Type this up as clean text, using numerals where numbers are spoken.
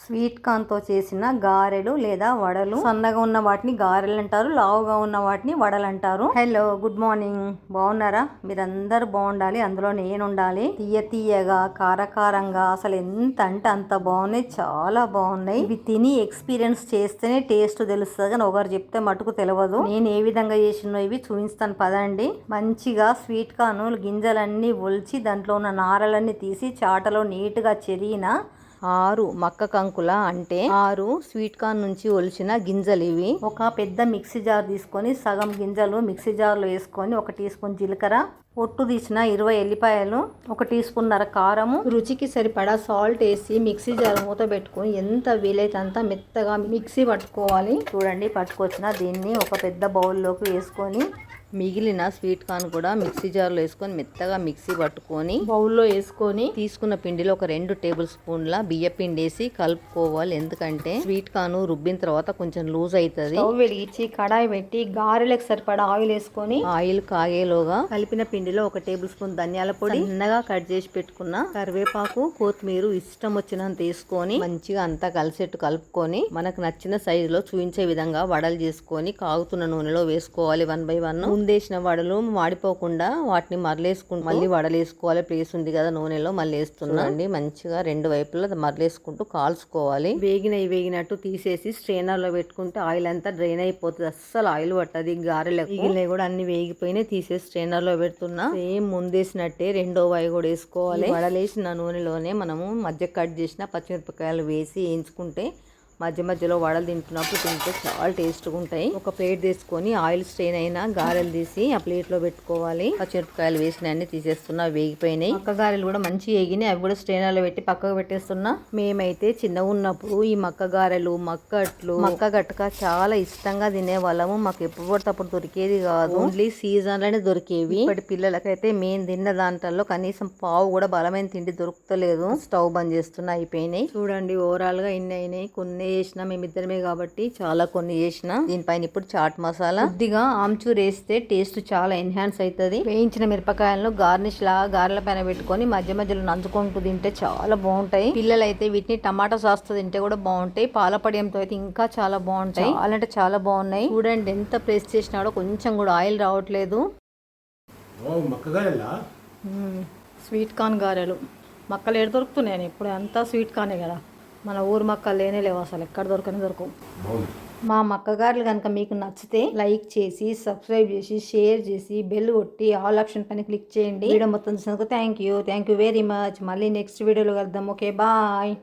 Sweet corn తో చేసిన గారెలు లేదా వడలు. సన్నగా ఉన్న వాటిని గారెలు అంటారు, లావుగా ఉన్న వాటిని వడలు అంటారు. Hello, good morning. బాగున్నారా? మీరందరూ బాగుండాలి, అందులో నేను ఉండాలి. తీయ తీయగా, కారకారంగా, అసలు ఎంత అంటే అంత బాగున్నాయి, చాలా బాగున్నాయి. ఇవి తిని ఎక్స్పీరియన్స్ చేస్తేనే టేస్ట్ తెలుస్తుంది, కానీ ఒకరు చెప్తే మటుకు తెలియదు. నేను ఏ విధంగా చేసినో ఇవి చూపిస్తాను పదండి. మంచిగా స్వీట్ కార్న్ గింజలన్నీ ఒలిచి దాంట్లో ఉన్న నారలన్నీ తీసి చాటలో నీట్ గా చెరిగిన 6 మక్క కంకుల అంటే 6 స్వీట్ కార్న్ నుంచి ఒలిచిన గింజలు ఇవి. ఒక పెద్ద మిక్సీ జార్ తీసుకొని సగం గింజలు మిక్సీ జార్లో వేసుకొని 1 టీ స్పూన్ జీలకర్ర, పొట్టు తీసిన 20 ఎల్లిపాయలు, 1 టీ స్పూన్ నర కారము, రుచికి సరిపడా సాల్ట్ వేసి మిక్సీ జార్ మూత పెట్టుకొని ఎంత వీలైతే అంత మెత్తగా మిక్సీ పట్టుకోవాలి. చూడండి పట్టుకొచ్చిన దీన్ని ఒక పెద్ద బౌల్లోకి వేసుకొని మిగిలిన స్వీట్ కార్న్ కూడా మిక్సీ జార్లో వేసుకొని మెత్తగా మిక్సీ పట్టుకొని బౌల్లో వేసుకొని తీసుకున్న పిండిలో ఒక 2 టేబుల్ స్పూన్ల బియ్య పిండి వేసి కలుపుకోవాలి. ఎందుకంటే స్వీట్ కార్న్ రుబ్బిన తర్వాత కొంచెం లూజ్ అవుతుంది. స్టవ్ వెలిగించి కడాయి పెట్టి గారెలకు సరిపడా ఆయిల్ వేసుకొని ఆయిల్ కాగేలోగా కలిపిన పిండిలో 1 టేబుల్ స్పూన్ ధనియాల పొడి, సన్నగా కట్ చేసి పెట్టుకున్న కరివేపాకు, కొత్తిమీర ఇష్టం వచ్చినంత వేసుకొని మంచిగా అంతా కలిసేట్టు కలుపుకొని మనకు నచ్చిన సైజులో చూపించే విధంగా వడలు చేసుకొని కాగుతున్న నూనెలో వేసుకోవాలి. 1 by 1 ముందేసిన వడలు మాడిపోకుండా వాటిని మరలేసుకుంటూ మళ్ళీ వడలు వేసుకోవాలి. ప్లేస్ ఉంది కదా నూనెలో మళ్ళీ వేస్తున్నా అండి. మంచిగా 2 వైపులా మరలేసుకుంటూ కాల్చుకోవాలి. వేగినట్టు తీసేసి స్ట్రైనర్ లో పెట్టుకుంటే ఆయిల్ అంతా డ్రైన్ అయిపోతుంది, అస్సలు ఆయిల్ పట్టది. గారెలకు మిగిలినవి కూడా అన్ని వేగిపోయినాయి, తీసేసి స్ట్రైనర్ లో పెడుతున్నా. సేమ్ ముందేసినట్టే రెండో వాయి కూడా వేసుకోవాలి. వడలేసిన నూనెలోనే మనము మధ్య కట్ చేసిన పచ్చిమిరపకాయలు వేసి వేయించుకుంటే మధ్య మధ్యలో వడలు తింటున్నప్పుడు తింటే చాలా టేస్ట్గా ఉంటాయి. ఒక ప్లేట్ తీసుకొని ఆయిల్ స్ట్రెయిన్ అయినా గారెలు తీసి ఆ ప్లేట్లో పెట్టుకోవాలి. పచ్చిమిరపకాయలు వేసిన అన్ని తీసేస్తున్నా, వేగిపోయినాయి. మక్క గారెలు కూడా మంచి వేగినాయి, అవి కూడా స్ట్రెయినర్లో పెట్టి పక్కకు పెట్టేస్తున్నా. మేమైతే చిన్నగా ఉన్నప్పుడు ఈ మక్క గారెలు, మక్కట్లు, మక్క గట్టక చాలా ఇష్టంగా తినేవాళ్ళము. మాకు ఎప్పుడు పడితే అప్పుడు దొరికేది కాదు, ఓన్లీ సీజన్లోనే దొరికేవి. ఇప్పటి పిల్లలకైతే మేము తిన్న దాంట్లో కనీసం పావు కూడా బలమైన తిండి దొరుకుతలేదు. స్టవ్ బంద్ చేస్తున్నా, అయిపోయినాయి. చూడండి ఓవరాల్ గా ఇన్ని అయినాయి. కొన్ని వేసిన మేమిద్దరమే కాబట్టి చాలా కొన్ని వేసిన. దీనిపైన ఇప్పుడు చాట్ మసాలా, కొద్దిగా ఆమ్చూర్ వేస్తే టేస్ట్ చాలా ఎన్హాన్స్ అవుతుంది. వేయించిన మిరపకాయలను గార్నిష్ లాగా గారెల పైన పెట్టుకొని మధ్య మధ్యలో నంచుకుంటూ తింటే చాలా బాగుంటాయి. పిల్లలు అయితే వీటిని టమాటా సాస్ తో తింటే కూడా బాగుంటాయి, పాలపడియంతో అయితే ఇంకా చాలా బాగుంటాయి. చాలా అంటే చాలా బాగున్నాయి. చూడండి ఎంత ప్రెస్ చేసినా కూడా కొంచెం కూడా ఆయిల్ రావట్లేదు. స్వీట్ కార్న్ గారెలు మక్కలు ఏడు దొరుకుతున్నాయి ఇప్పుడు, అంతా స్వీట్ కార్నే కదా. మన ఊరు మక్కలు లేనే లేవు, అసలు ఎక్కడ దొరకవు. మా మక్క గారెలు కనుక మీకు నచ్చితే లైక్ చేసి, సబ్స్క్రైబ్ చేసి, షేర్ చేసి, బెల్ కొట్టి ఆల్ ఆప్షన్ పైన క్లిక్ చేయండి. వీడియో మొత్తం చూసినందుకు థ్యాంక్ యూ వెరీ మచ్. మళ్ళీ నెక్స్ట్ వీడియోలో కలుద్దాం. Okay, bye.